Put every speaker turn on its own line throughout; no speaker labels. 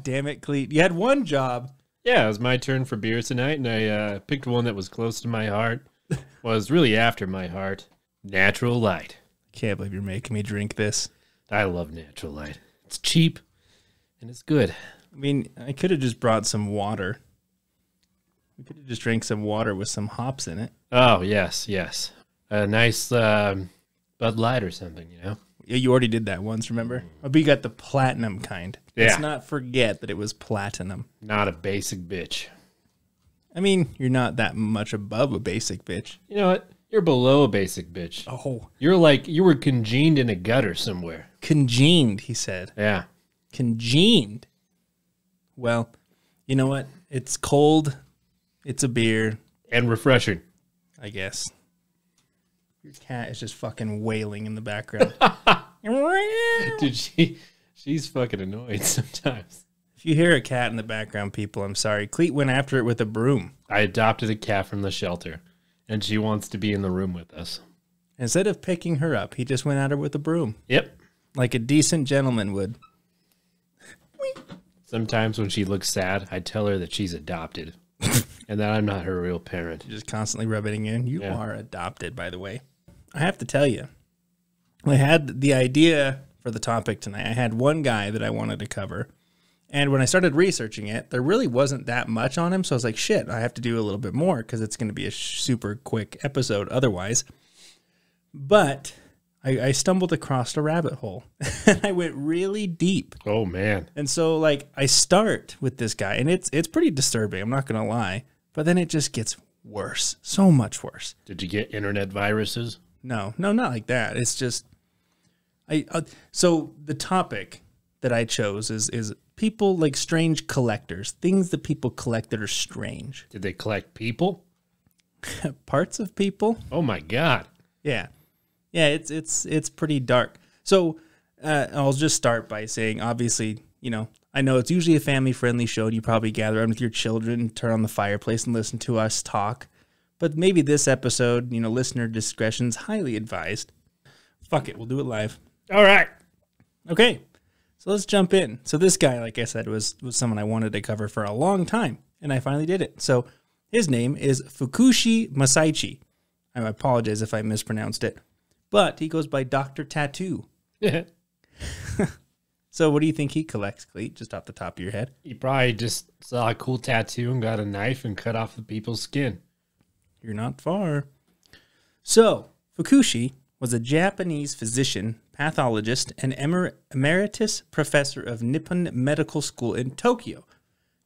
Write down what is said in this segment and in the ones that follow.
Damn it, Cleet. You had one job.
Yeah, it was my turn for beer tonight, and I picked one that was close to my heart. Was really after my heart. Natural Light.
Can't believe you're making me drink this.
I love Natural Light. It's cheap, and it's good.
I mean, I could have just brought some water. We could have just drank some water with some hops in it.
Oh, yes, yes. A nice Bud Light or something, you know?
Yeah, you already did that once, remember? But you got the platinum kind.
Yeah.
Let's not forget that it was platinum.
Not a basic bitch.
I mean, you're not that much above a basic bitch.
You know what? You're below a basic bitch.
Oh.
You're like, you were congened in a gutter somewhere.
Congened, he said.
Yeah.
Congened. Well, you know what? It's cold. It's a beer.
And refreshing.
I guess. Your cat is just fucking wailing in the background.
Dude, she's fucking annoyed sometimes.
If you hear a cat in the background, people, I'm sorry. Cleet went after it with a broom.
I adopted a cat from the shelter, and she wants to be in the room with us.
Instead of picking her up, he just went at her with a broom.
Yep.
Like a decent gentleman would.
Sometimes when she looks sad, I tell her that she's adopted and that I'm not her real parent.
You're just constantly rubbing it in. You are adopted, by the way. I have to tell you, I had the idea for the topic tonight. I had one guy that I wanted to cover. And when I started researching it, there really wasn't that much on him. So I was like, shit, I have to do a little bit more because it's going to be a super quick episode otherwise. But I stumbled across a rabbit hole. And I went really deep.
Oh, man.
And so, like, I start with this guy, and it's pretty disturbing. I'm not going to lie. But then it just gets worse. So much worse.
Did you get internet viruses?
No, not like that. It's just, so the topic that I chose is people like strange collectors, things that people collect that are strange.
Did they collect people?
Parts of people?
Oh my God.
Yeah. Yeah, it's pretty dark. So I'll just start by saying, obviously, you know, I know it's usually a family-friendly show, and you probably gather around with your children, turn on the fireplace, and listen to us talk. But maybe this episode, you know, listener discretion's highly advised. Fuck it, we'll do it live.
All right.
Okay, so let's jump in. So this guy, like I said, was someone I wanted to cover for a long time, and I finally did it. So his name is Fukushi Masaichi. I apologize if I mispronounced it. But he goes by Dr. Tattoo. So what do you think he collects, Cleet, just off the top of your head?
He probably just saw a cool tattoo and got a knife and cut off the people's skin.
You're not far. So, Fukushi was a Japanese physician, pathologist, and emeritus professor of Nippon Medical School in Tokyo.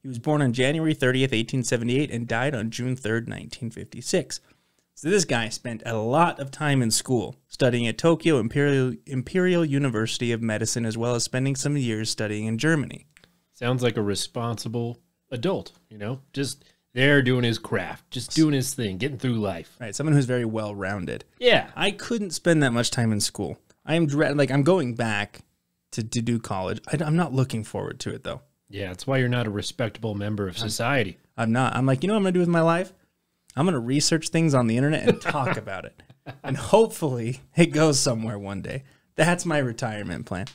He was born on January 30th, 1878, and died on June 3rd, 1956. So this guy spent a lot of time in school, studying at Tokyo Imperial University of Medicine, as well as spending some years studying in Germany.
Sounds like a responsible adult, you know? Just there doing his craft, just doing his thing, getting through life.
Right, someone who's very well-rounded.
Yeah.
I couldn't spend that much time in school. I'm going back to do college. I'm not looking forward to it, though.
Yeah, that's why you're not a respectable member of society.
I'm not. I'm like, you know what I'm going to do with my life? I'm going to research things on the internet and talk about it. And hopefully it goes somewhere one day. That's my retirement plan.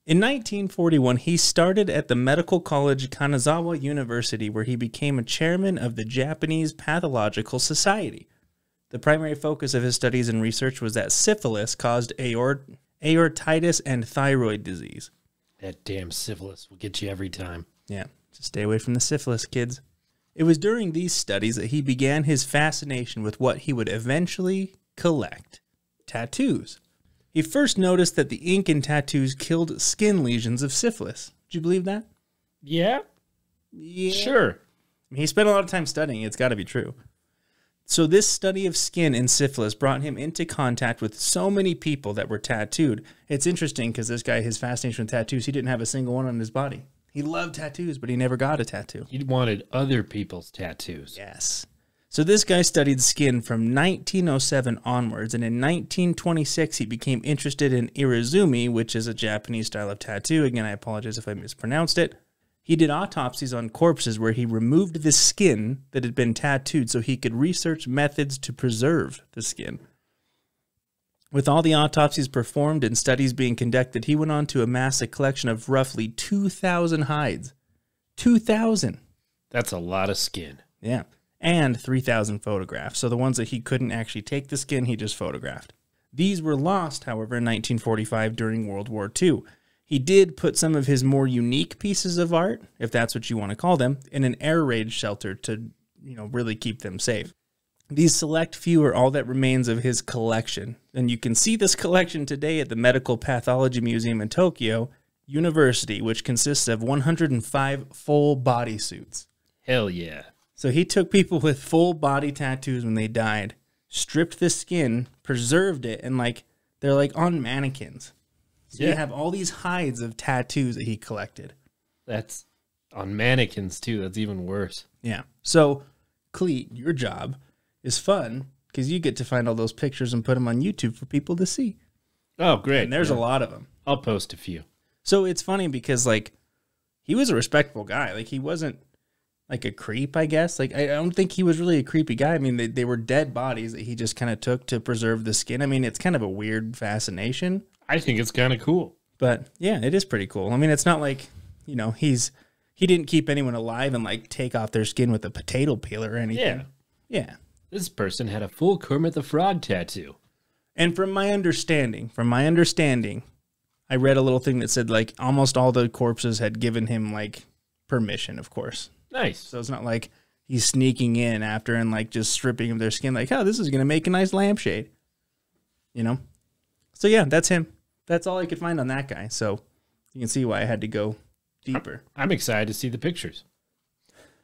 In 1941, he started at the Medical College Kanazawa University, where he became a chairman of the Japanese Pathological Society. The primary focus of his studies and research was that syphilis caused aortitis and thyroid disease.
That damn syphilis will get you every time.
Yeah, just stay away from the syphilis, kids. It was during these studies that he began his fascination with what he would eventually collect: tattoos. He first noticed that the ink in tattoos killed skin lesions of syphilis. Do you believe that?
Yeah?
Yeah.
Sure.
I mean, he spent a lot of time studying. It's got to be true. So this study of skin and syphilis brought him into contact with so many people that were tattooed. It's interesting because this guy, his fascination with tattoos, he didn't have a single one on his body. He loved tattoos, but he never got a tattoo.
He wanted other people's tattoos.
Yes. So this guy studied skin from 1907 onwards, and in 1926 he became interested in irizumi, which is a Japanese style of tattoo. Again, I apologize if I mispronounced it. He did autopsies on corpses where he removed the skin that had been tattooed so he could research methods to preserve the skin. With all the autopsies performed and studies being conducted, he went on to amass a collection of roughly 2,000 hides. 2,000.
That's a lot of skin.
Yeah. And 3,000 photographs. So the ones that he couldn't actually take the skin, he just photographed. These were lost, however, in 1945 during World War II. He did put some of his more unique pieces of art, if that's what you want to call them, in an air raid shelter to, really keep them safe. These select few are all that remains of his collection. And you can see this collection today at the Medical Pathology Museum in Tokyo University, which consists of 105 full body suits.
Hell yeah.
So he took people with full body tattoos when they died, stripped the skin, preserved it, and they're on mannequins. So you have all these hides of tattoos that he collected.
That's on mannequins too. That's even worse.
Yeah. So, Cleet, your job is fun because you get to find all those pictures and put them on YouTube for people to see.
Oh, great.
And there's a lot of them.
I'll post a few.
So it's funny because he was a respectable guy. He wasn't a creep, I guess. I don't think he was really a creepy guy. I mean, they were dead bodies that he just kind of took to preserve the skin. I mean, it's kind of a weird fascination.
I think it's kind of cool.
But yeah, it is pretty cool. I mean, it's not he didn't keep anyone alive and take off their skin with a potato peeler or anything. Yeah.
This person had a full Kermit the Frog tattoo.
And from my understanding, I read a little thing that said almost all the corpses had given him permission, of course.
Nice.
So it's not like he's sneaking in after and just stripping of their skin oh, this is going to make a nice lampshade. So yeah, that's him. That's all I could find on that guy. So you can see why I had to go deeper.
I'm excited to see the pictures.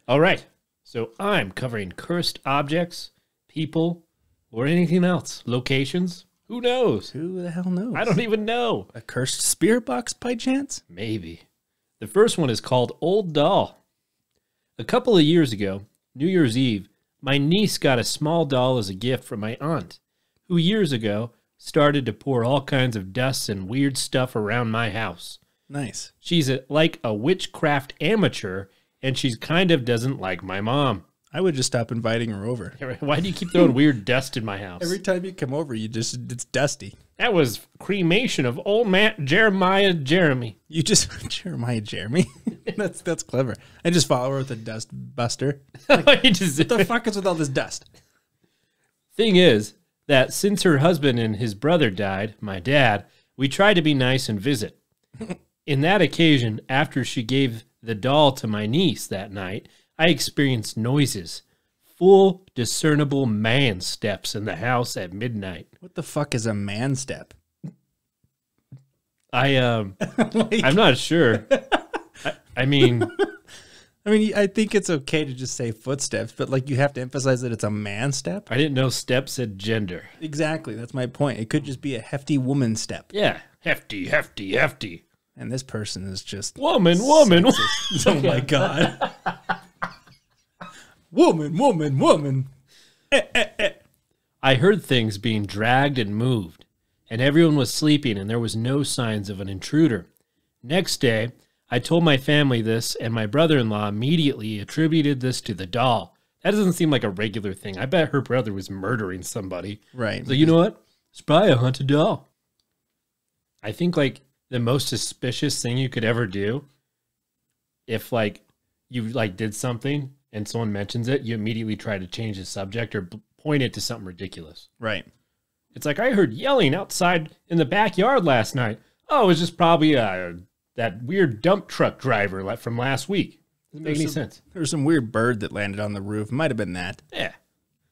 All right. So I'm covering cursed objects, people, or anything else. Locations. Who knows?
Who the hell knows?
I don't even know.
A cursed spirit box by chance?
Maybe. The first one is called Old Doll. A couple of years ago, New Year's Eve, my niece got a small doll as a gift from my aunt, who years ago started to pour all kinds of dust and weird stuff around my house.
Nice.
She's like a witchcraft amateur, and she kind of doesn't like my mom.
I would just stop inviting her over.
Why do you keep throwing weird dust in my house?
Every time you come over, it's dusty.
That was cremation of old man Jeremiah Jeremy.
You just, Jeremiah Jeremy? That's clever. I just follow her with a dust buster. What the fuck is with all this dust?
Thing is that since her husband and his brother died, my dad, we try to be nice and visit. In that occasion, after she gave the doll to my niece that night, I experienced noises, full discernible man steps in the house at midnight.
What the fuck is a man step?
I'm not sure. I mean,
I think it's okay to just say footsteps, but you have to emphasize that it's a man step.
I didn't know step said gender.
Exactly, that's my point. It could just be a hefty woman step.
Yeah, hefty, hefty, hefty.
And this person is just
woman.
Oh my god. Woman.
I heard things being dragged and moved, and everyone was sleeping, and there was no signs of an intruder. Next day, I told my family this, and my brother-in-law immediately attributed this to the doll. That doesn't seem like a regular thing. I bet her brother was murdering somebody.
Right.
So you know what? It's probably a haunted doll. I think the most suspicious thing you could ever do, if you did something and someone mentions it, you immediately try to change the subject or point it to something ridiculous.
Right.
It's I heard yelling outside in the backyard last night. Oh, it was just probably that weird dump truck driver from last week. Doesn't make any sense.
There was some weird bird that landed on the roof. Might have been that.
Yeah.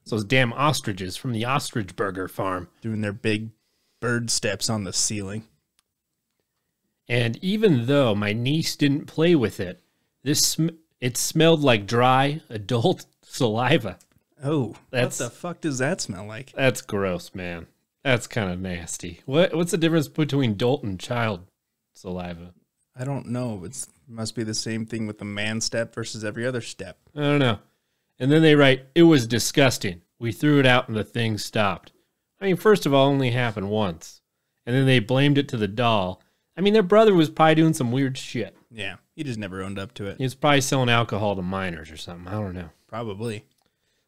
It's those damn ostriches from the ostrich burger farm.
Doing their big bird steps on the ceiling.
And even though my niece didn't play with it, it smelled like dry adult saliva.
Oh, what the fuck does that smell like?
That's gross, man. That's kind of nasty. What's the difference between adult and child saliva?
I don't know. It must be the same thing with the man step versus every other step.
I don't know. And then they write, it was disgusting. We threw it out and the thing stopped. I mean, first of all, it only happened once. And then they blamed it to the doll. I mean, their brother was probably doing some weird shit.
Yeah, he just never owned up to it.
He was probably selling alcohol to minors or something. I don't know.
Probably.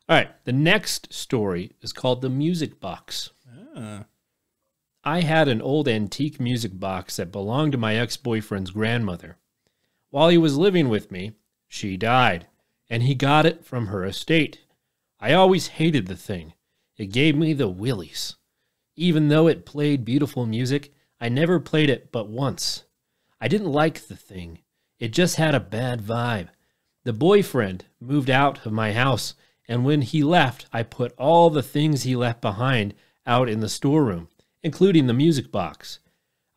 All right, the next story is called The Music Box. I had an old antique music box that belonged to my ex-boyfriend's grandmother. While he was living with me, She died, and he got it from her estate. I always hated the thing. It gave me the willies. Even though it played beautiful music, I never played it but once. I didn't like the thing. It just had a bad vibe. The boyfriend moved out of my house, and when he left, I put all the things he left behind out in the storeroom, including the music box.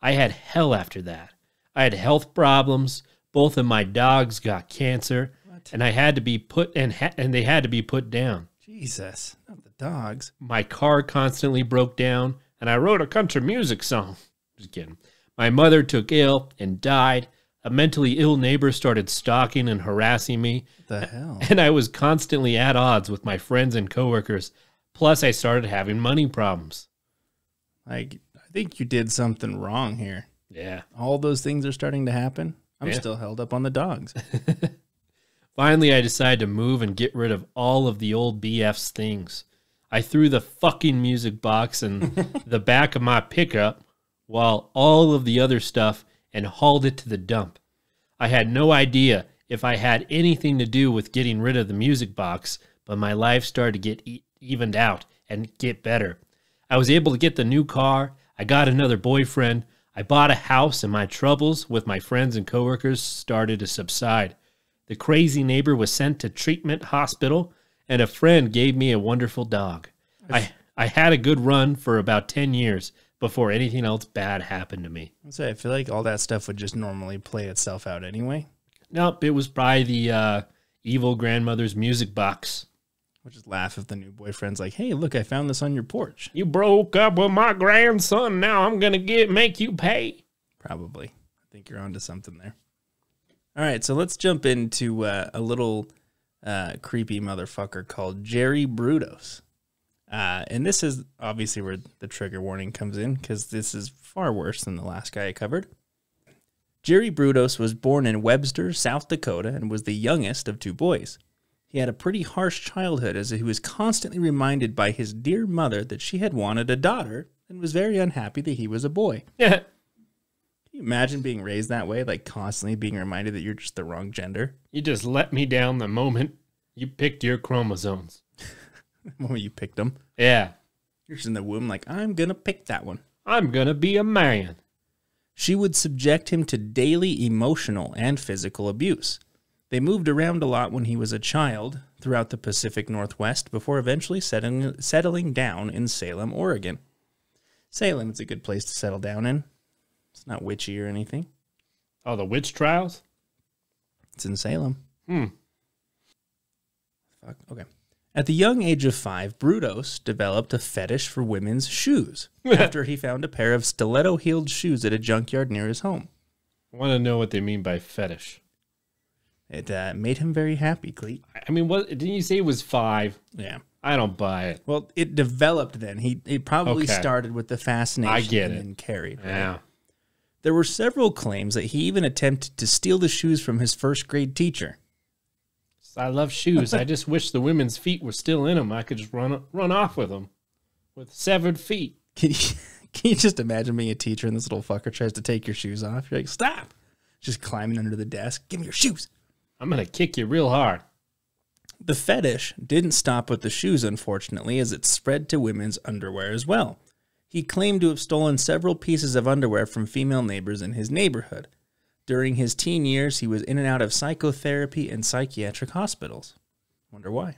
I had hell after that. I had health problems. Both of my dogs got cancer, and I had to be put and they had to be put down.
Jesus, not the dogs.
My car constantly broke down, and I wrote a country music song. Just kidding. My mother took ill and died. A mentally ill neighbor started stalking and harassing me.
What the hell?
And I was constantly at odds with my friends and coworkers. Plus, I started having money problems.
I think you did something wrong here.
Yeah.
All those things are starting to happen. I'm still held up on the dogs.
Finally, I decided to move and get rid of all of the old BF's things. I threw the fucking music box in the back of my pickup while all of the other stuff and hauled it to the dump. I had no idea if I had anything to do with getting rid of the music box, but my life started to get evened out and get better. I was able to get the new car. I got another boyfriend. I bought a house, and my troubles with my friends and coworkers started to subside. The crazy neighbor was sent to treatment hospital, and a friend gave me a wonderful dog. I had a good run for about 10 years before anything else bad happened to me.
I feel like all that stuff would just normally play itself out anyway.
Nope, it was probably the evil grandmother's music box.
We'll just laugh if the new boyfriend's like, hey, look, I found this on your porch.
You broke up with my grandson, now I'm going to make you pay.
Probably. I think you're onto something there. All right, so let's jump into a little creepy motherfucker called Jerry Brutos. And this is obviously where the trigger warning comes in, because this is far worse than the last guy I covered. Jerry Brutos was born in Webster, South Dakota, and was the youngest of two boys. He had a pretty harsh childhood, as he was constantly reminded by his dear mother that she had wanted a daughter and was very unhappy that he was a boy.
Yeah.
Can you imagine being raised that way, like constantly being reminded that you're just the wrong gender?
You just let me down the moment you picked your chromosomes.
The moment you picked them.
Yeah.
You're just in the womb like, I'm going to pick that one.
I'm going to be a man.
She would subject him to daily emotional and physical abuse. They moved around a lot when he was a child throughout the Pacific Northwest before eventually settling down in Salem, Oregon. Salem is a good place to settle down in. It's not witchy or anything.
Oh, the witch trials?
It's in Salem. Fuck. Okay. At the young age of 5, Brutos developed a fetish for women's shoes after he found a pair of stiletto-heeled shoes at a junkyard near his home.
I want to know what they mean by fetish.
It made him very happy, Cleet.
I mean, what didn't you say it was 5?
Yeah.
I don't buy it.
Well, it developed then. He probably started with the fascination
I get it.
and carried. Right?
Yeah.
There were several claims that he even attempted to steal the shoes from his first grade teacher.
I love shoes. I just wish the women's feet were still in them. I could just run off with them with severed feet.
Can you just imagine being a teacher and this little fucker tries to take your shoes off? You're like, stop. Just climbing under the desk. Give me your shoes.
I'm going to kick you real hard.
The fetish didn't stop with the shoes, unfortunately, as it spread to women's underwear as well. He claimed to have stolen several pieces of underwear from female neighbors in his neighborhood. During his teen years, he was in and out of psychotherapy and psychiatric hospitals. Wonder why.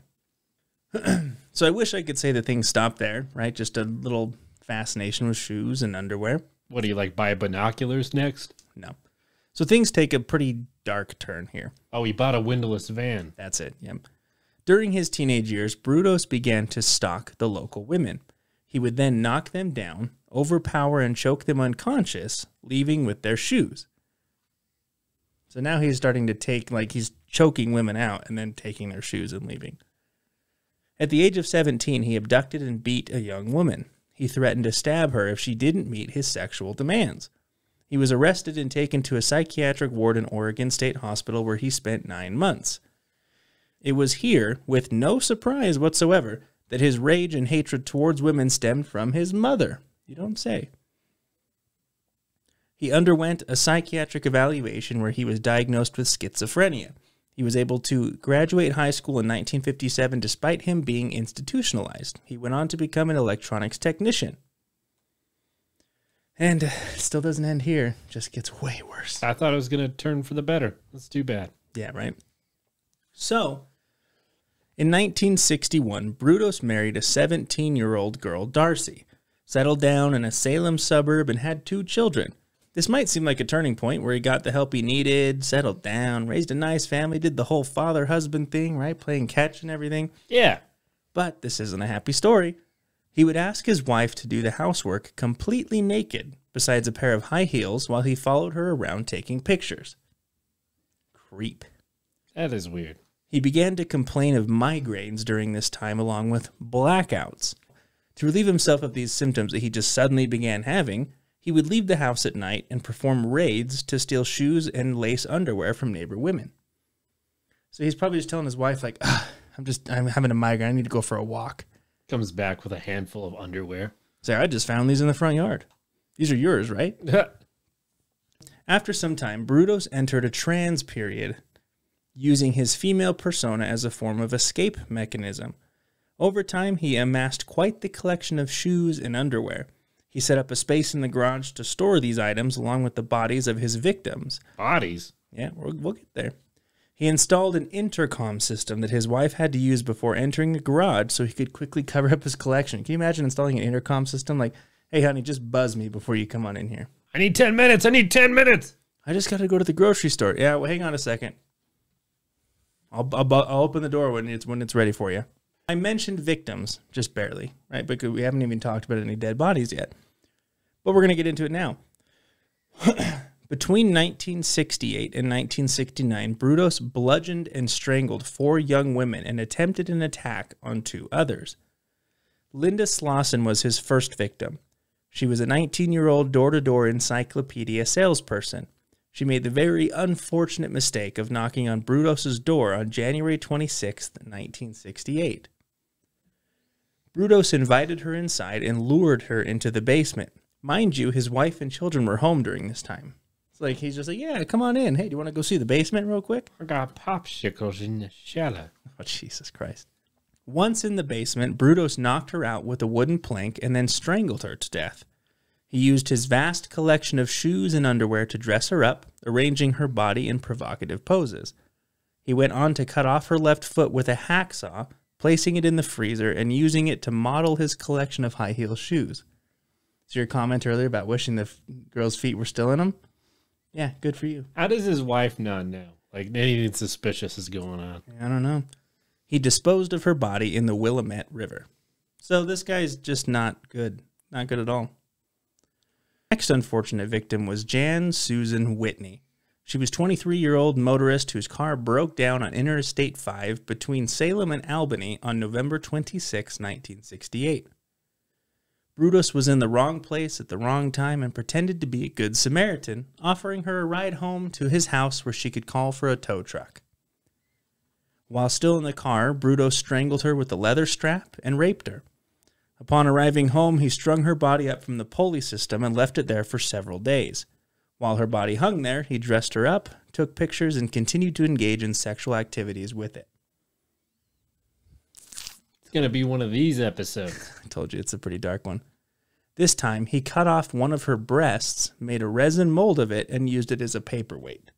So I wish I could say that things stopped there, right? Just a little fascination with shoes and underwear.
What do you like, buy binoculars next?
No. So things take a pretty dark turn here.
Oh, he bought a windowless van.
That's it, yep. During his teenage years, Brutos began to stalk the local women. He would then knock them down, overpower and choke them unconscious, leaving with their shoes. So now he's starting to take, like, he's choking women out and then taking their shoes and leaving. At the age of 17, he abducted and beat a young woman. He threatened to stab her if she didn't meet his sexual demands. He was arrested and taken to a psychiatric ward in Oregon State Hospital where he spent 9 months. It was here, with no surprise whatsoever, that his rage and hatred towards women stemmed from his mother. You don't say. He underwent a psychiatric evaluation where he was diagnosed with schizophrenia. He was able to graduate high school in 1957 despite him being institutionalized. He went on to become an electronics technician. And it still doesn't end here. Just gets way worse.
I thought it was going to turn for the better. That's too bad.
Yeah, right? So, in 1961, Brutos married a 17-year-old girl, Darcy, settled down in a Salem suburb, and had 2 children. This might seem like a turning point where he got the help he needed, settled down, raised a nice family, did the whole father-husband thing, right? Playing catch and everything.
Yeah.
But this isn't a happy story. He would ask his wife to do the housework completely naked, besides a pair of high heels, while he followed her around taking pictures. Creep.
That is weird.
He began to complain of migraines during this time, along with blackouts. To relieve himself of these symptoms that he just suddenly began having, he would leave the house at night and perform raids to steal shoes and lace underwear from neighbor women. So he's probably just telling his wife, like, I'm having a migraine, I need to go for a walk.
Comes back with a handful of underwear.
Say, I just found these in the front yard. These are yours, right? After some time, Brutos entered a trans period, using his female persona as a form of escape mechanism. Over time, he amassed quite the collection of shoes and underwear. He set up a space in the garage to store these items along with the bodies of his victims.
Bodies?
Yeah, we'll get there. He installed an intercom system that his wife had to use before entering the garage so he could quickly cover up his collection. Can you imagine installing an intercom system? Like, hey, honey, just buzz me before you come on in here.
I need 10 minutes. I need 10 minutes.
I just got to go to the grocery store. Yeah, well, hang on a second. I'll open the door when it's ready for you. I mentioned victims, just barely, right? Because we haven't even talked about any dead bodies yet. But we're going to get into it now. Between 1968 and 1969, Brutos bludgeoned and strangled 4 young women and attempted an attack on 2 others. Linda Slauson was his first victim. She was a 19-year-old door-to-door encyclopedia salesperson. She made the very unfortunate mistake of knocking on Brutos' door on January 26, 1968. Brutos invited her inside and lured her into the basement. Mind you, his wife and children were home during this time. It's like, he's just like, yeah, come on in. Hey, do you want to go see the basement real quick?
I got popsicles in the cellar.
Oh, Jesus Christ. Once in the basement, Brutos knocked her out with a wooden plank and then strangled her to death. He used his vast collection of shoes and underwear to dress her up, arranging her body in provocative poses. He went on to cut off her left foot with a hacksaw, placing it in the freezer and using it to model his collection of high-heel shoes. So your comment earlier about wishing the girl's feet were still in them? Yeah, good for you.
How does his wife not know? Like, anything suspicious is going on.
I don't know. He disposed of her body in the Willamette River. So this guy's just not good. Not good at all. Next unfortunate victim was Jan Susan Whitney. She was a 23-year-old motorist whose car broke down on Interstate 5 between Salem and Albany on November 26, 1968. Brutos was in the wrong place at the wrong time and pretended to be a good Samaritan, offering her a ride home to his house where she could call for a tow truck. While still in the car, Brutos strangled her with a leather strap and raped her. Upon arriving home, he strung her body up from the pulley system and left it there for several days. While her body hung there, he dressed her up, took pictures, and continued to engage in sexual activities with it.
It's going to be one of these episodes.
I told you, it's a pretty dark one. This time, he cut off one of her breasts, made a resin mold of it, and used it as a paperweight.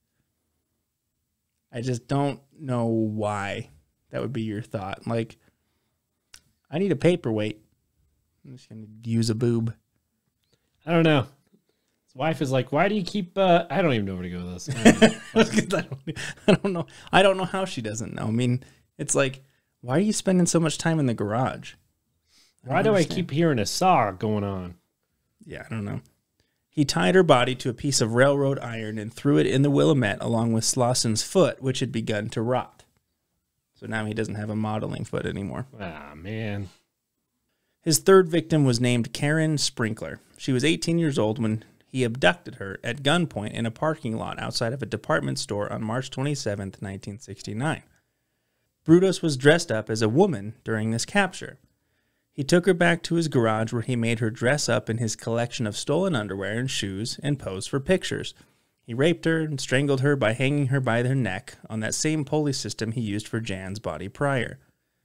I just don't know why that would be your thought. Like, I need a paperweight. I'm just going to use a boob.
I don't know. His wife is like, why do you keep... I don't even know where to go with this.
I don't know. I don't know how she doesn't know. I mean, it's like, why are you spending so much time in the garage?
Why do I keep hearing a saw going on?
Yeah, I don't know. He tied her body to a piece of railroad iron and threw it in the Willamette along with Slauson's foot, which had begun to rot. So now he doesn't have a modeling foot anymore.
Ah, man.
His third victim was named Karen Sprinkler. She was 18 years old when he abducted her at gunpoint in a parking lot outside of a department store on March 27, 1969. Brutos was dressed up as a woman during this capture. He took her back to his garage where he made her dress up in his collection of stolen underwear and shoes and pose for pictures. He raped her and strangled her by hanging her by her neck on that same pulley system he used for Jan's body prior.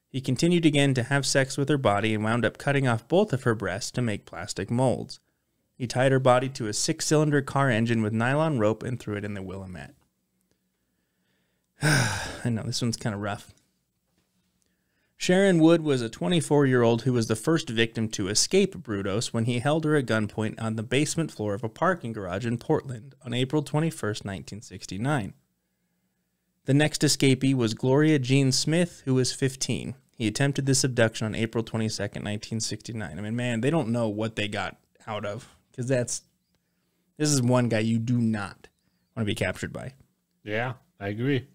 He continued again to have sex with her body and wound up cutting off both of her breasts to make plastic molds. He tied her body to a 6-cylinder car engine with nylon rope and threw it in the Willamette. I know, this one's kind of rough. Sharon Wood was a 24-year-old who was the first victim to escape Brutos when he held her at gunpoint on the basement floor of a parking garage in Portland on April 21st, 1969. The next escapee was Gloria Jean Smith, who was 15. He attempted this abduction on April 22nd, 1969. I mean, man, they don't know what they got out of, because this is one guy you do not want to be captured by.
Yeah, I agree.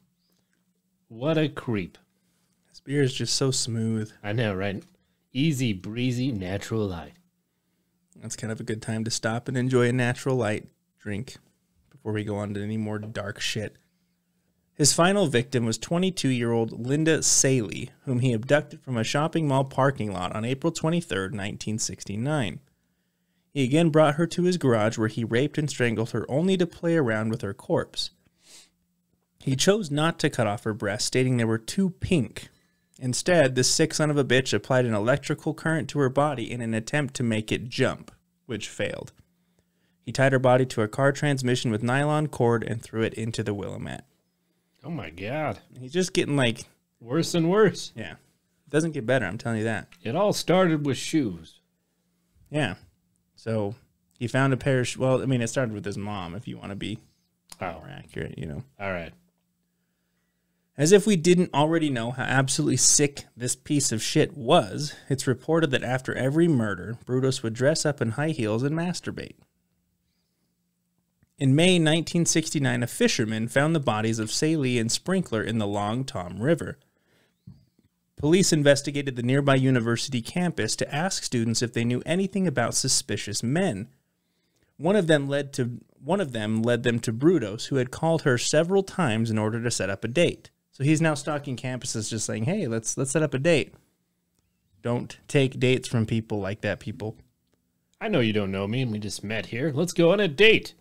What a creep.
This beer is just so smooth.
I know, right? Easy, breezy, natural light.
That's kind of a good time to stop and enjoy a natural light drink before we go on to any more dark shit. His final victim was 22-year-old Linda Saley, whom he abducted from a shopping mall parking lot on April 23rd, 1969. He again brought her to his garage where he raped and strangled her only to play around with her corpse. He chose not to cut off her breasts, stating they were too pink. Instead, this sick son of a bitch applied an electrical current to her body in an attempt to make it jump, which failed. He tied her body to a car transmission with nylon cord and threw it into the Willamette.
Oh my God.
He's just getting like...
worse and worse.
Yeah. It doesn't get better, I'm telling you that.
It all started with shoes.
Yeah. So he found a pair of... well, I mean, it started with his mom, if you want to be more accurate, you know.
All right.
As if we didn't already know how absolutely sick this piece of shit was, it's reported that after every murder, Brutos would dress up in high heels and masturbate. In May 1969, a fisherman found the bodies of Saley and Sprinkler in the Long Tom River. Police investigated the nearby university campus to ask students if they knew anything about suspicious men. One of them led them to Brutos, who had called her several times in order to set up a date. So he's now stalking campuses, just saying, "Hey, let's set up a date." Don't take dates from people like that, people.
I know you don't know me, and we just met here. Let's go on a date.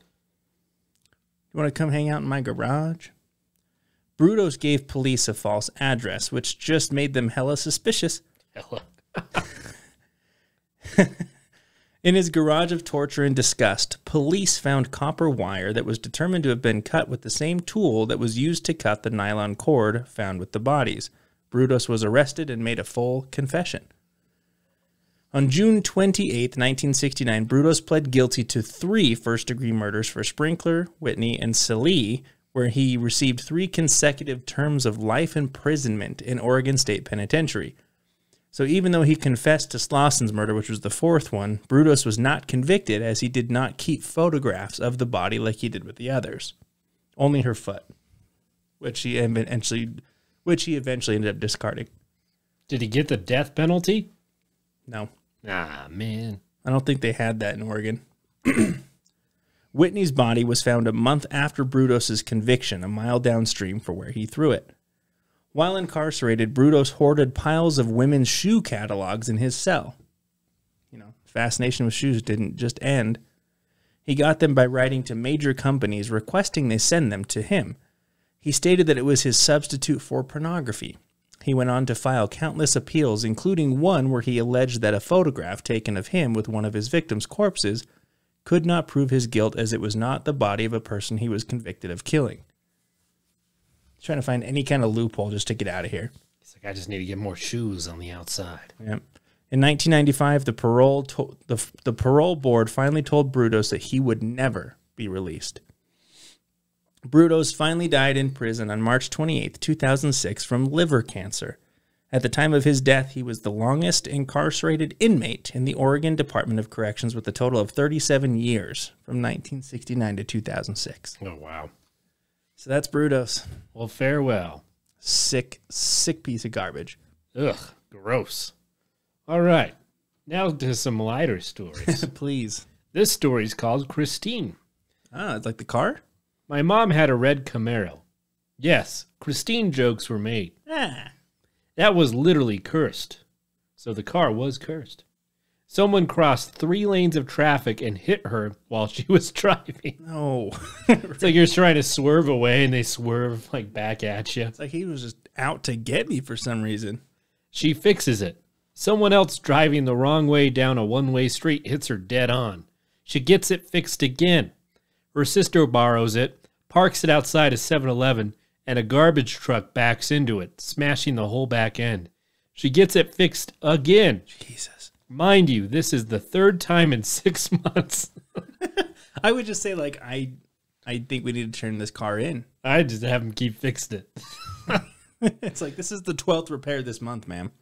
You want to come hang out in my garage? Brutos gave police a false address, which just made them hella suspicious.
Hella.
In his garage of torture and disgust, police found copper wire that was determined to have been cut with the same tool that was used to cut the nylon cord found with the bodies. Brutos was arrested and made a full confession. On June 28, 1969, Brutos pled guilty to 3 first-degree murders for Sprinkler, Whitney, and Saley, where he received 3 consecutive terms of life imprisonment in Oregon State Penitentiary. So even though he confessed to Slosson's murder, which was the 4th one, Brutos was not convicted as he did not keep photographs of the body like he did with the others. Only her foot, which he eventually ended up discarding.
Did he get the death penalty?
No.
Ah, man.
I don't think they had that in Oregon. Whitney's body was found a month after Brutos' conviction, a mile downstream from where he threw it. While incarcerated, Brutos hoarded piles of women's shoe catalogs in his cell. You know, fascination with shoes didn't just end. He got them by writing to major companies requesting they send them to him. He stated that it was his substitute for pornography. He went on to file countless appeals, including one where he alleged that a photograph taken of him with one of his victims' corpses could not prove his guilt as it was not the body of a person he was convicted of killing. Trying to find any kind of loophole just to get out of here.
He's like, I just need to get more shoes on the outside.
Yep. In 1995, the parole board finally told Brutos that he would never be released. Brutos finally died in prison on March 28, 2006 from liver cancer. At the time of his death, he was the longest incarcerated inmate in the Oregon Department of Corrections with a total of 37 years, from 1969 to 2006.
Oh, wow.
So that's Brutos.
Well, farewell.
Sick piece of garbage.
Ugh, gross. All right, now to some lighter stories.
Please.
This story's called Christine.
Ah, it's like the car?
My mom had a red Camaro. Yes, Christine jokes were made.
Ah.
That was literally cursed. So the car was cursed. Someone crossed 3 lanes of traffic and hit her while she was driving.
No.
It's like you're trying to swerve away and they swerve like back at you.
It's like he was just out to get me for some reason.
She fixes it. Someone else driving the wrong way down a one-way street hits her dead on. She gets it fixed again. Her sister borrows it, parks it outside a 7-Eleven, and a garbage truck backs into it, smashing the whole back end. She gets it fixed again.
Jesus.
Mind you, this is the 3rd time in 6 months.
I would just say, like, I think we need to turn this car in.
I just have him keep fixed it.
It's like, this is the 12th repair this month, ma'am.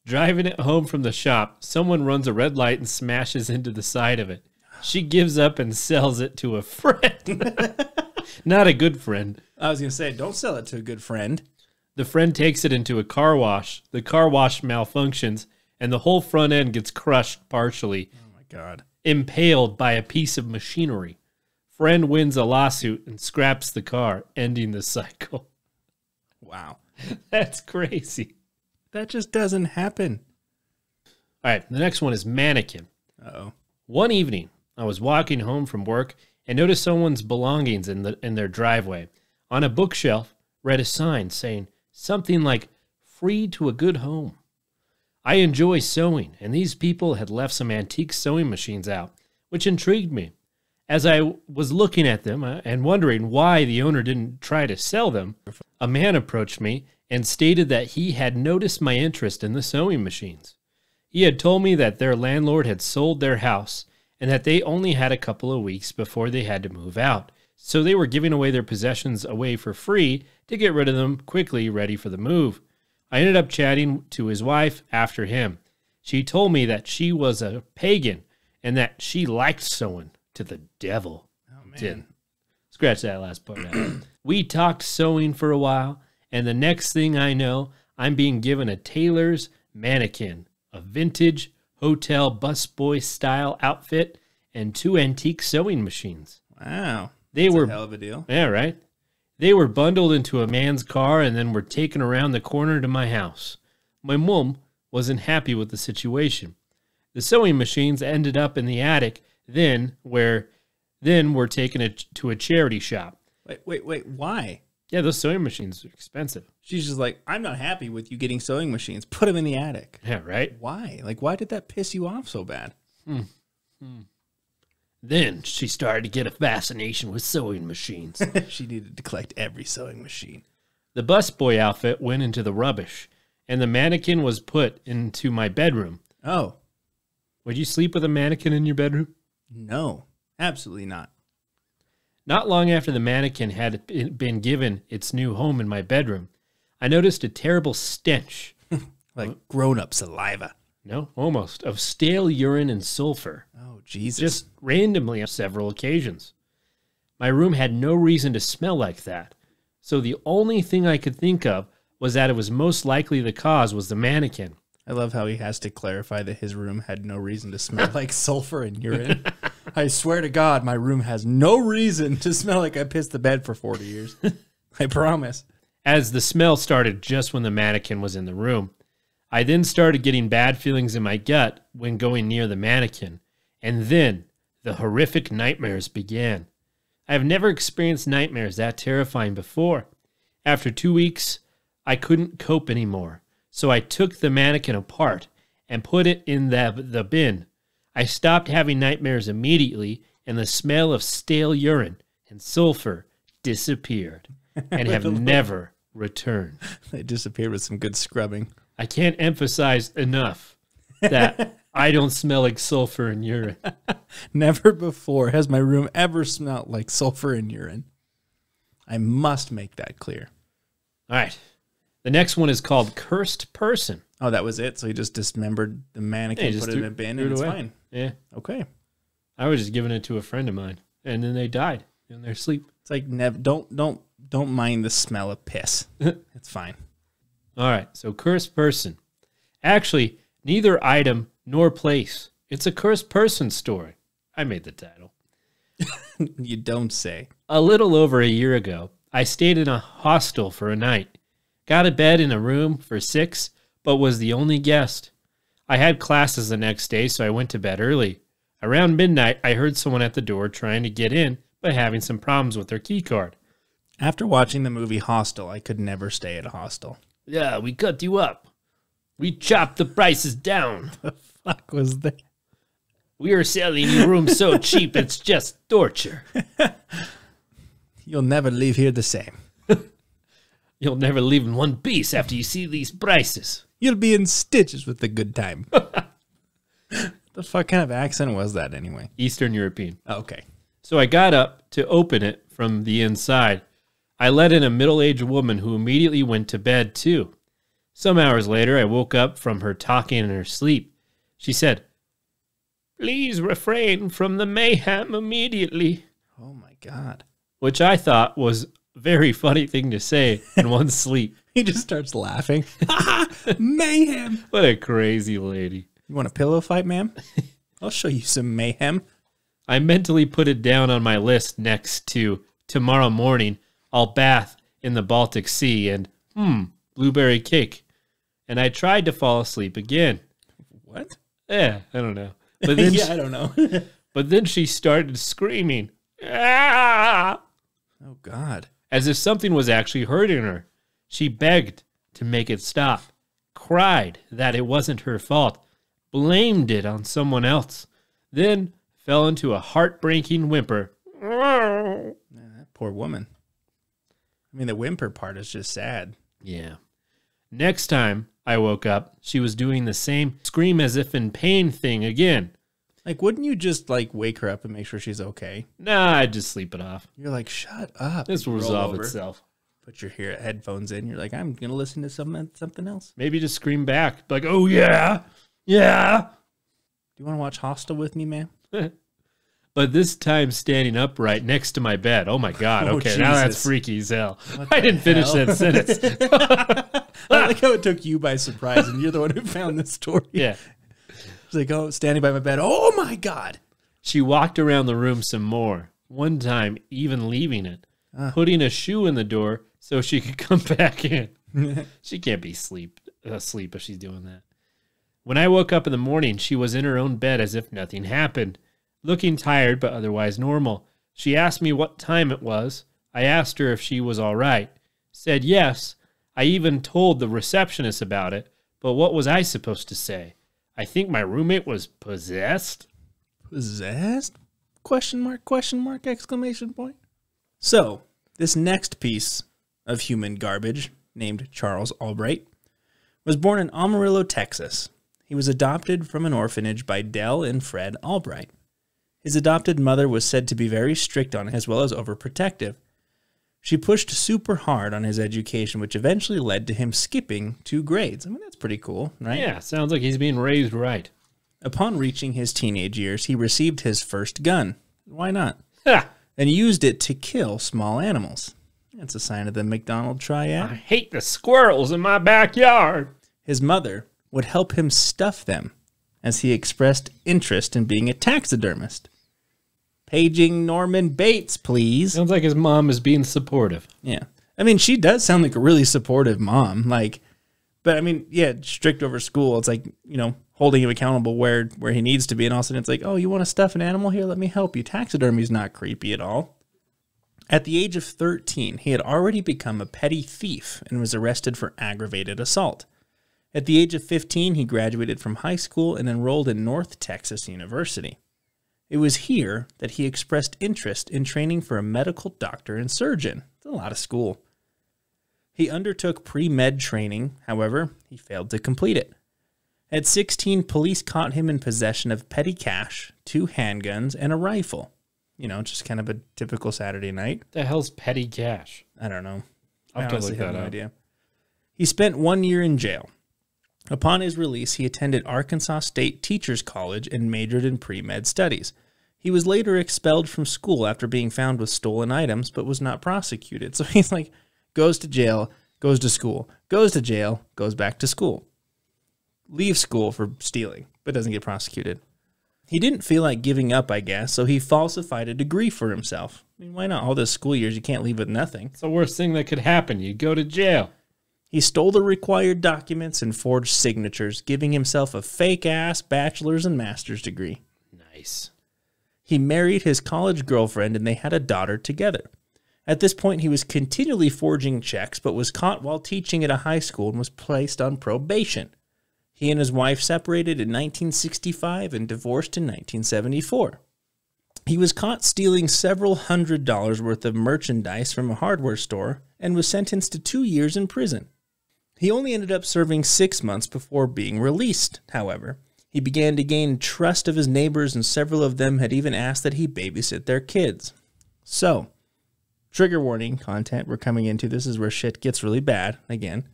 Driving it home from the shop, someone runs a red light and smashes into the side of it. She gives up and sells it to a friend. Not a good friend.
I was going to say, don't sell it to a good friend.
The friend takes it into a car wash. The car wash malfunctions, and the whole front end gets crushed partially.
Oh, my God.
Impaled by a piece of machinery. Friend wins a lawsuit and scraps the car, ending the cycle.
Wow.
That's crazy.
That just doesn't happen.
All right, the next one is mannequin.
Uh-oh.
One evening, I was walking home from work and noticed someone's belongings in their driveway. On a bookshelf, read a sign saying something like, "Free to a good home." I enjoy sewing, and these people had left some antique sewing machines out, which intrigued me. As I was looking at them and wondering why the owner didn't try to sell them, a man approached me and stated that he had noticed my interest in the sewing machines. He had told me that their landlord had sold their house and that they only had a couple of weeks before they had to move out, so they were giving away their possessions away for free to get rid of them quickly, ready for the move. I ended up chatting to his wife after him. She told me that she was a pagan and that she liked sewing to the devil.
Oh, man.
Did. Scratch that last part out. We talked sewing for a while, and the next thing I know, I'm being given a tailor's mannequin, a vintage hotel busboy style outfit, and 2 antique sewing machines.
Wow.
They
That's
were
a hell of a deal.
Yeah, right. They were bundled into a man's car and then were taken around the corner to my house. My mom wasn't happy with the situation. The sewing machines ended up in the attic, then were taken to a charity shop.
Wait, why?
Yeah, those sewing machines are expensive.
She's just like, I'm not happy with you getting sewing machines. Put them in the attic.
Yeah, right?
Why? Like, why did that piss you off so bad?
Then she started to get a fascination with sewing machines.
She needed to collect every sewing machine.
The busboy outfit went into the rubbish, and the mannequin was put into my bedroom.
Oh.
Would you sleep with a mannequin in your bedroom?
No, absolutely not.
Not long after the mannequin had been given its new home in my bedroom, I noticed a terrible stench.
Like grown-up saliva.
No, almost, of stale urine and sulfur.
Oh, Jesus.
Just randomly on several occasions. My room had no reason to smell like that, so the only thing I could think of was that it was most likely the cause was the mannequin.
I love how he has to clarify that his room had no reason to smell like sulfur and urine. I swear to God, my room has no reason to smell like I pissed the bed for 40 years. I promise.
As the smell started just when the mannequin was in the room, I then started getting bad feelings in my gut when going near the mannequin, and then the horrific nightmares began. I have never experienced nightmares that terrifying before. After 2 weeks, I couldn't cope anymore. So I took the mannequin apart and put it in the bin. I stopped having nightmares immediately, and the smell of stale urine and sulfur disappeared and have never returned.
They disappeared with some good scrubbing.
I can't emphasize enough that I don't smell like sulfur and urine.
Never before has my room ever smelled like sulfur and urine. I must make that clear.
All right. The next one is called Cursed Person.
Oh, that was it? So he just dismembered the mannequin, put it in a bin, and it's fine.
Yeah.
Okay.
I was just giving it to a friend of mine, and then they died in their sleep.
It's like, don't mind the smell of piss. It's fine.
All right, so Cursed Person. Actually, neither item nor place. It's a cursed person story. I made the title.
You don't say.
A little over a year ago, I stayed in a hostel for a night. Got a bed in a room for 6, but was the only guest. I had classes the next day, so I went to bed early. Around midnight, I heard someone at the door trying to get in, but having some problems with their key card.
After watching the movie Hostel, I could never stay at a hostel.
Yeah, we cut you up. We chopped the prices down.
The fuck was that?
We are selling you rooms so cheap, it's just torture.
You'll never leave here the same.
You'll never leave in one piece after you see these prices.
You'll be in stitches with the good time. The fuck kind of accent was that anyway?
Eastern European.
Oh, okay.
So I got up to open it from the inside. I let in a middle-aged woman who immediately went to bed too. Some hours later, I woke up from her talking in her sleep. She said, "Please refrain from the mayhem immediately."
Oh my God.
Which I thought was a very funny thing to say in one's sleep.
He just starts laughing. Mayhem.
What a crazy lady.
You want a pillow fight, ma'am? I'll show you some mayhem.
I mentally put it down on my list next to tomorrow morning, I'll bath in the Baltic Sea and, blueberry cake. And I tried to fall asleep again.
What?
I don't know. But then
I don't know.
But then she started screaming, "Ah!"
Oh, God.
As if something was actually hurting her. She begged to make it stop, cried that it wasn't her fault, blamed it on someone else, then fell into a heartbreaking whimper.
Yeah, that poor woman. I mean, the whimper part is just sad.
Yeah. Next time I woke up, she was doing the same scream as if in pain thing again.
Like, wouldn't you just, like, wake her up and make sure she's okay?
Nah, I'd just sleep it off.
You're like, shut up.
This will resolve itself.
Put your headphones in. You're like, I'm going to listen to something else.
Maybe just scream back. Like, oh, yeah. Yeah.
Do you want to watch Hostel with me, man?
But this time standing upright next to my bed. Oh, my God.
Oh,
Okay, now that's
Jesus.
freaky as hell. I didn't finish that sentence.
I like how it took you by surprise, and you're the one who found this story.
Yeah.
It's like, oh, standing by my bed. Oh, my God.
She walked around the room some more. One time, even leaving it. Putting a shoe in the door so she could come back in. She can't be asleep if she's doing that. When I woke up in the morning, she was in her own bed as if nothing happened. Looking tired, but otherwise normal. She asked me what time it was. I asked her if she was all right. Said yes. I even told the receptionist about it. But what was I supposed to say? I think my roommate was possessed.
Possessed? Question mark, exclamation point. So, this next piece of human garbage, named Charles Albright, was born in Amarillo, Texas. He was adopted from an orphanage by Dell and Fred Albright. His adopted mother was said to be very strict on him as well as overprotective. She pushed super hard on his education, which eventually led to him skipping 2 grades. I mean, that's pretty cool, right?
Yeah, sounds like he's being raised right.
Upon reaching his teenage years, he received his first gun. Why not?
Ha!
And used it to kill small animals. That's a sign of the McDonald triad.
I hate the squirrels in my backyard.
His mother would help him stuff them as he expressed interest in being a taxidermist. Paging Norman Bates, please.
Sounds like his mom is being supportive.
Yeah. I mean, she does sound like a really supportive mom. But I mean, yeah, strict over school. It's like, holding him accountable where he needs to be. And all of a sudden it's like, oh, you want to stuff an animal? Here, let me help you. Taxidermy's not creepy at all. At the age of 13, he had already become a petty thief and was arrested for aggravated assault. At the age of 15, he graduated from high school and enrolled in North Texas University. It was here that he expressed interest in training for a medical doctor and surgeon. It's a lot of school. He undertook pre-med training. However, he failed to complete it. At 16, police caught him in possession of petty cash, 2 handguns, and a rifle. Just kind of a typical Saturday night.
The hell's petty cash?
I don't know.
I'll
I
have to
honestly
look
have
that
no
up.
idea. He spent 1 year in jail. Upon his release, he attended Arkansas State Teachers College and majored in pre-med studies. He was later expelled from school after being found with stolen items, but was not prosecuted. So he's like, goes to jail, goes to school, goes to jail, goes back to school. Leaves school for stealing, but doesn't get prosecuted. He didn't feel like giving up, I guess, so he falsified a degree for himself. I mean, why not? All those school years, you can't leave with nothing.
It's the worst thing that could happen. You go to jail.
He stole the required documents and forged signatures, giving himself a fake-ass bachelor's and master's degree.
Nice.
He married his college girlfriend, and they had a daughter together. At this point, he was continually forging checks, but was caught while teaching at a high school and was placed on probation. He and his wife separated in 1965 and divorced in 1974. He was caught stealing several $100s worth of merchandise from a hardware store and was sentenced to 2 years in prison. He only ended up serving 6 months before being released, however. He began to gain trust of his neighbors, and several of them had even asked that he babysit their kids. So, trigger warning content we're coming into. This is where shit gets really bad, again.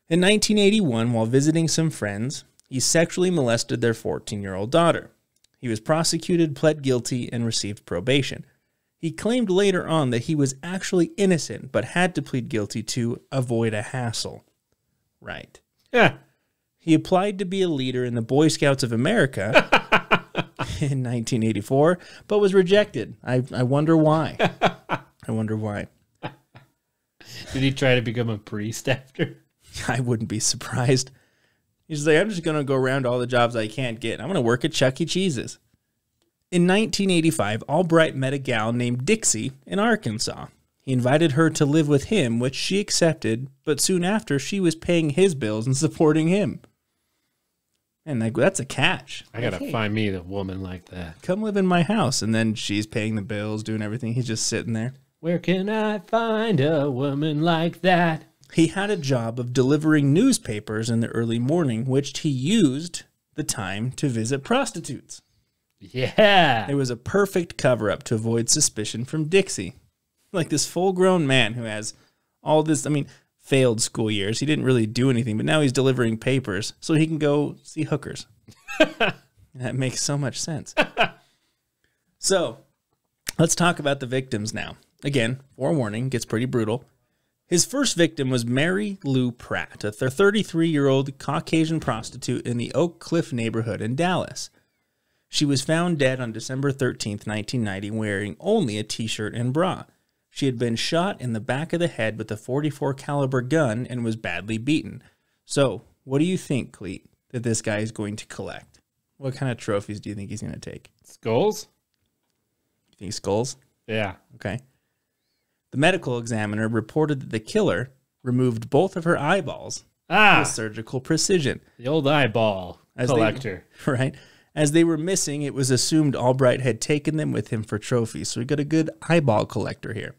In 1981, while visiting some friends, he sexually molested their 14-year-old daughter. He was prosecuted, pled guilty, and received probation. He claimed later on that he was actually innocent, but had to plead guilty to avoid a hassle. Right.
Yeah.
He applied to be a leader in the Boy Scouts of America in 1984, but was rejected. I wonder why. I wonder why.
Did he try to become a priest after?
I wouldn't be surprised. He's like, I'm just going to go around all the jobs I can't get. I'm going to work at Chuck E. Cheese's. In 1985, Albright met a gal named Dixie in Arkansas. He invited her to live with him, which she accepted, but soon after, she was paying his bills and supporting him. And like, that's a catch.
I gotta find me a woman like that.
Come live in my house. And then she's paying the bills, doing everything. He's just sitting there.
Where can I find a woman like that?
He had a job of delivering newspapers in the early morning, which he used the time to visit prostitutes.
Yeah.
It was a perfect cover-up to avoid suspicion from Dixie. Like this full-grown man who has all this, failed school years. He didn't really do anything, but now he's delivering papers so he can go see hookers. That makes so much sense. So, let's talk about the victims now. Again, forewarning, gets pretty brutal. His first victim was Mary Lou Pratt, a 33-year-old Caucasian prostitute in the Oak Cliff neighborhood in Dallas. She was found dead on December 13th, 1990, wearing only a t-shirt and bra. She had been shot in the back of the head with a .44 caliber gun and was badly beaten. So, what do you think, Cleet, that this guy is going to collect? What kind of trophies do you think he's going to take?
Skulls?
You think skulls?
Yeah.
Okay. The medical examiner reported that the killer removed both of her eyeballs with surgical precision.
The old eyeball collector.
Right. As they were missing, it was assumed Albright had taken them with him for trophies. So we got a good eyeball collector here.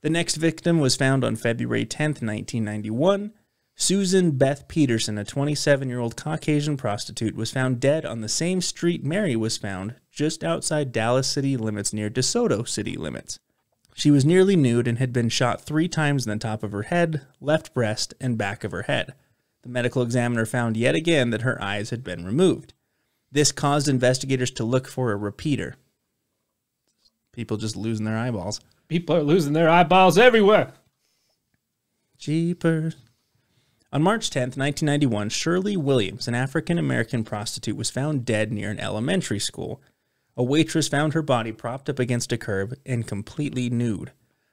The next victim was found on February 10th, 1991. Susan Beth Peterson, a 27-year-old Caucasian prostitute, was found dead on the same street Mary was found, just outside Dallas city limits near DeSoto city limits. She was nearly nude and had been shot 3 times in the top of her head, left breast, and back of her head. The medical examiner found yet again that her eyes had been removed. This caused investigators to look for a repeater. People just losing their eyeballs.
People are losing their eyeballs everywhere.
Jeepers. On March 10th, 1991, Shirley Williams, an African-American prostitute, was found dead near an elementary school. A waitress found her body propped up against a curb and completely nude.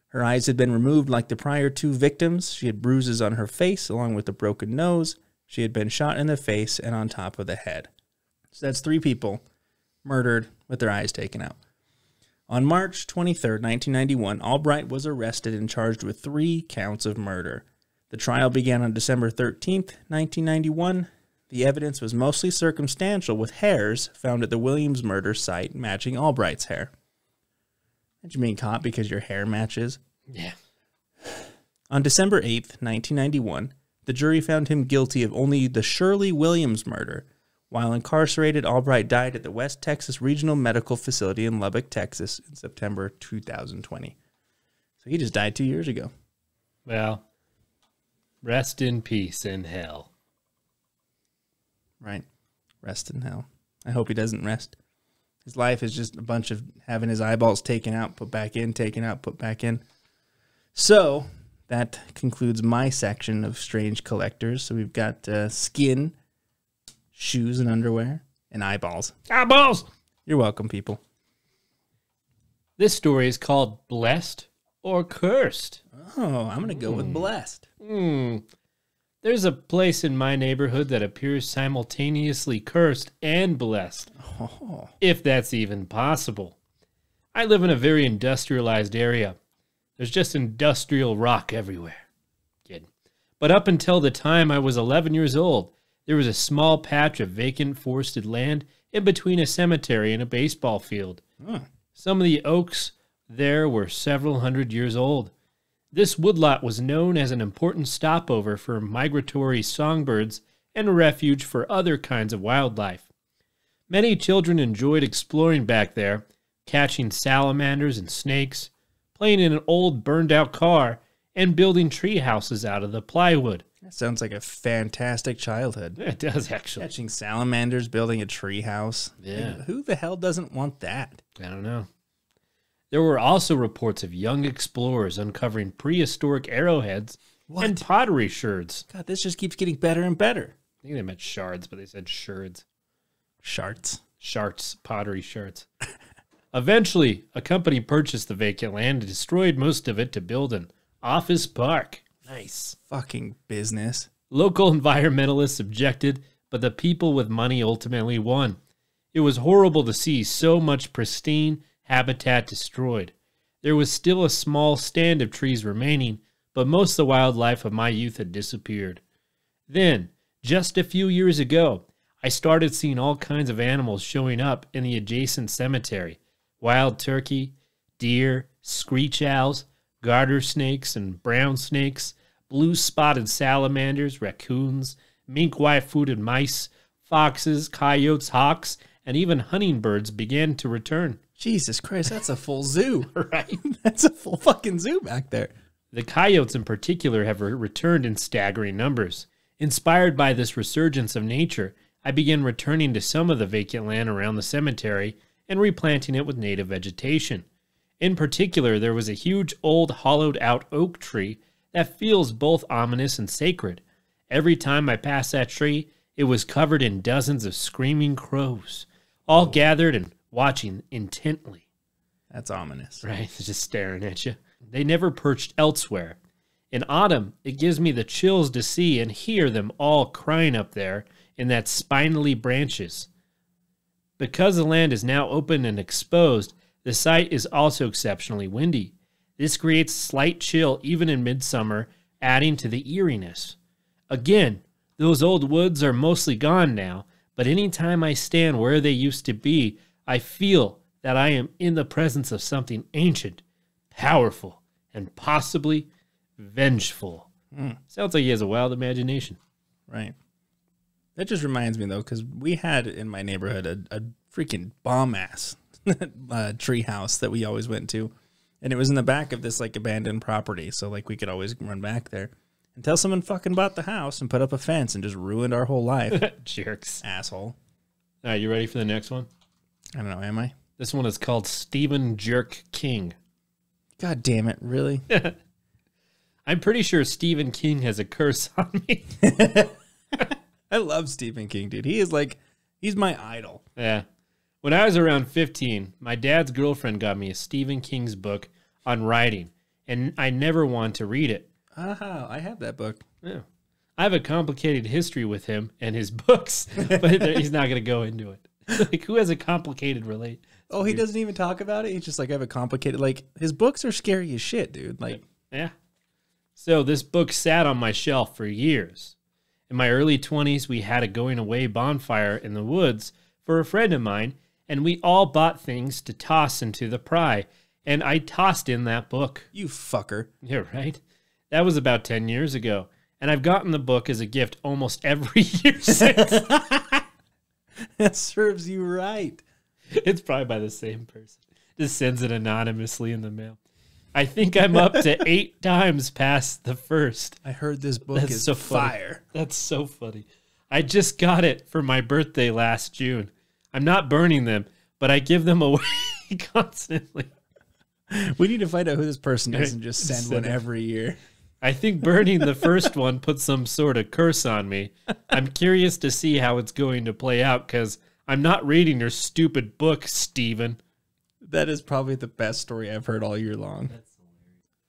Her eyes had been removed like the prior 2 victims. She had bruises on her face along with a broken nose. She had been shot in the face and on top of the head. So that's 3 people murdered with their eyes taken out. On March 23rd, 1991, Albright was arrested and charged with 3 counts of murder. The trial began on December 13th, 1991. The evidence was mostly circumstantial, with hairs found at the Williams murder site matching Albright's hair. Did you mean caught because your hair matches?
Yeah.
On December 8th, 1991, the jury found him guilty of only the Shirley Williams murder. While incarcerated, Albright died at the West Texas Regional Medical Facility in Lubbock, Texas in September 2020. So he just died 2 years ago.
Well, rest in peace in hell.
Right. Rest in hell. I hope he doesn't rest. His life is just a bunch of having his eyeballs taken out, put back in, taken out, put back in. So that concludes my section of strange collectors. So we've got skin, shoes and underwear, and eyeballs.
Eyeballs!
You're welcome, people.
This story is called Blessed or cursed?
Oh, I'm going to go with blessed.
There's a place in my neighborhood that appears simultaneously cursed and blessed, if that's even possible. I live in a very industrialized area. There's just industrial rock everywhere. Kidding. But up until the time I was 11 years old, there was a small patch of vacant forested land in between a cemetery and a baseball field. Some of the oaks there were several hundred years old. This woodlot was known as an important stopover for migratory songbirds and a refuge for other kinds of wildlife. Many children enjoyed exploring back there, catching salamanders and snakes, playing in an old burned-out car, and building tree houses out of the plywood.
That sounds like a fantastic childhood.
It does, actually.
Catching salamanders, building a tree house.
Yeah.
Like, who the hell doesn't want that?
I don't know. There were also reports of young explorers uncovering prehistoric arrowheads and pottery sherds.
God, this just keeps getting better and better.
I think they meant shards, but they said sherds.
Sharts.
Sharts, pottery shards. Eventually, a company purchased the vacant land and destroyed most of it to build an office park. Nice.
Fucking business.
Local environmentalists objected, but the people with money ultimately won. It was horrible to see so much pristine habitat destroyed. There was still a small stand of trees remaining, but most of the wildlife of my youth had disappeared. Then, just a few years ago, I started seeing all kinds of animals showing up in the adjacent cemetery. Wild turkey, deer, screech owls, garter snakes and brown snakes, blue-spotted salamanders, raccoons, mink white-footed mice, foxes, coyotes, hawks, and even hummingbirds began to return.
Jesus Christ, that's a full zoo.
Right?
That's a full fucking zoo back there.
The coyotes in particular have returned in staggering numbers. Inspired by this resurgence of nature, I began returning to some of the vacant land around the cemetery and replanting it with native vegetation. In particular, there was a huge old hollowed-out oak tree that feels both ominous and sacred. Every time I passed that tree, it was covered in dozens of screaming crows, all gathered and watching intently.
That's ominous.
Right, just staring at you. They never perched elsewhere. In autumn, it gives me the chills to see and hear them all crying up there in that spinally branches. Because the land is now open and exposed, the site is also exceptionally windy. This creates slight chill even in midsummer, adding to the eeriness. Again, those old woods are mostly gone now, but any time I stand where they used to be, I feel that I am in the presence of something ancient, powerful, and possibly vengeful. Sounds like he has a wild imagination.
Right. That just reminds me, though, because we had in my neighborhood a freaking bomb-ass tree house that we always went to. And it was in the back of this, like, abandoned property. So, like, we could always run back there until someone fucking bought the house and put up a fence and just ruined our whole life.
Jerks.
Asshole.
All right, you ready for the next one?
I don't know, am I?
This one is called Stephen Jerk King.
God damn it, really?
I'm pretty sure Stephen King has a curse on me.
I love Stephen King, dude. He is like, he's my idol.
Yeah. When I was around 15, my dad's girlfriend got me a Stephen King's book on writing, and I never wanted to read it.
I have that book.
Yeah. I have a complicated history with him and his books, but he's not going to go into it. Like, who has a complicated relate?
Oh, he doesn't even talk about it? He's just like, I have a complicated, like, his books are scary as shit, dude. Like,
yeah. So this book sat on my shelf for years. In my early 20s, we had a going-away bonfire in the woods for a friend of mine, and we all bought things to toss into the pry, and I tossed in that book.
You fucker.
Yeah, right? That was about 10 years ago, and I've gotten the book as a gift almost every year since.
That serves you right.
It's probably by the same person. Just sends it anonymously in the mail. I think I'm up to 8 times past the first.
I heard this book is
so
fire.
That's so funny. I just got it for my birthday last June. I'm not burning them, but I give them away constantly.
We need to find out who this person is and just send one every year.
I think burning the first one put some sort of curse on me. I'm curious to see how it's going to play out because I'm not reading your stupid book, Steven.
That is probably the best story I've heard all year long.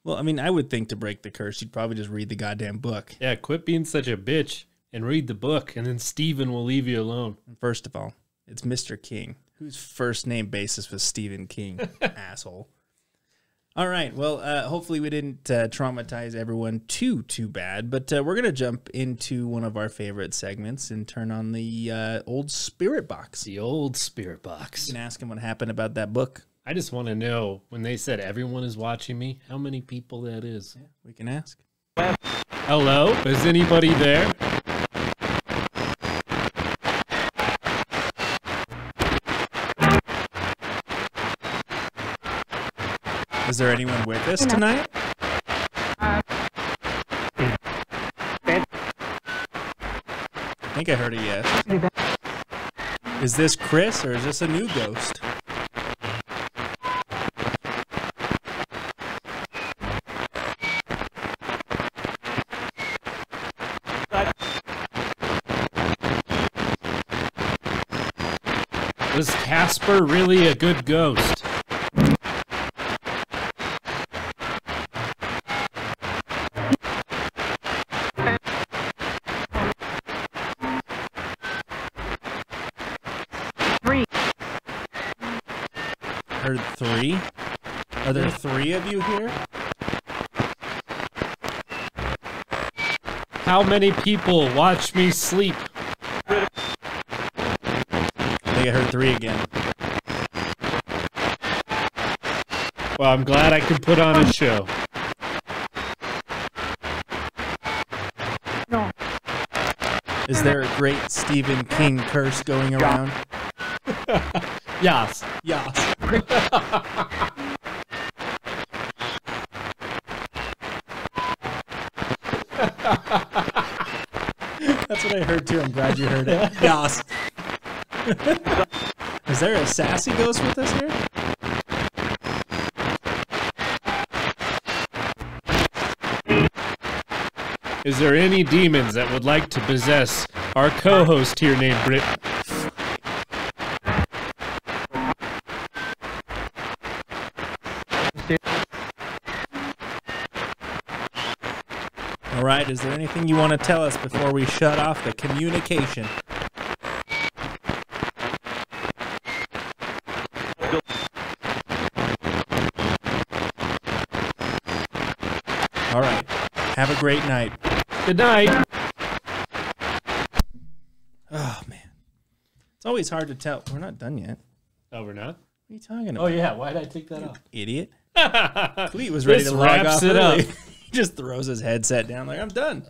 Well, I mean, I would think to break the curse, you'd probably just read the goddamn book.
Yeah, quit being such a bitch and read the book, and then Stephen will leave you alone.
First of all, it's Mr. King, whose first name basis was Stephen King, asshole. All right, well, hopefully we didn't traumatize everyone too bad, but we're going to jump into one of our favorite segments and turn on the old spirit box.
The old spirit box.
You can ask him what happened about that book.
I just want to know, when they said everyone is watching me, how many people that is.
Yeah, we can ask.
Hello? Is anybody there?
Is there anyone with us tonight? I think I heard a yes. Is this Chris or is this a new ghost?
Was Casper really a good ghost?
Heard three? Are there three of you here?
How many people watch me sleep?
I think I heard three again.
Well, I'm glad I can put on a show.
No.
Is there a great Stephen King curse going around?
Yes.
Yes. That's what I heard too. I'm glad you heard it. Yes. Is there a sassy ghost with us here?
Is there any demons that would like to possess our co-host here named Britt?
All right, is there anything you want to tell us before we shut off the communication? All right, have a great night.
Good night.
Oh, man. It's always hard to tell. We're not done yet.
Oh, we're not?
What are you talking about?
Oh, yeah. Why did I take that off?
Idiot. Cleet was ready
This
to log
wraps
off
it
early.
up.
He just throws his headset down like, I'm done.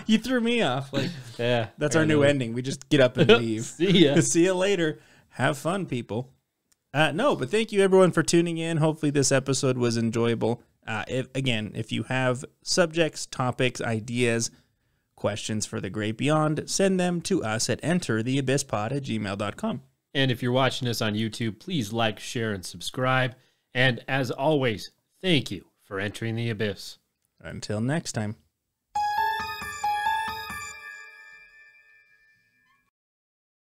You threw me off. Like,
Yeah.
that's our new ending. We just get up and leave.
See ya.
See you later. Have fun, people. No, but thank you everyone for tuning in. Hopefully this episode was enjoyable. If you have subjects, topics, ideas, questions for the great beyond, send them to us at entertheabysspod@gmail.com.
And if you're watching this on YouTube, please like, share, and subscribe. And as always, thank you for entering the abyss.
Until next time.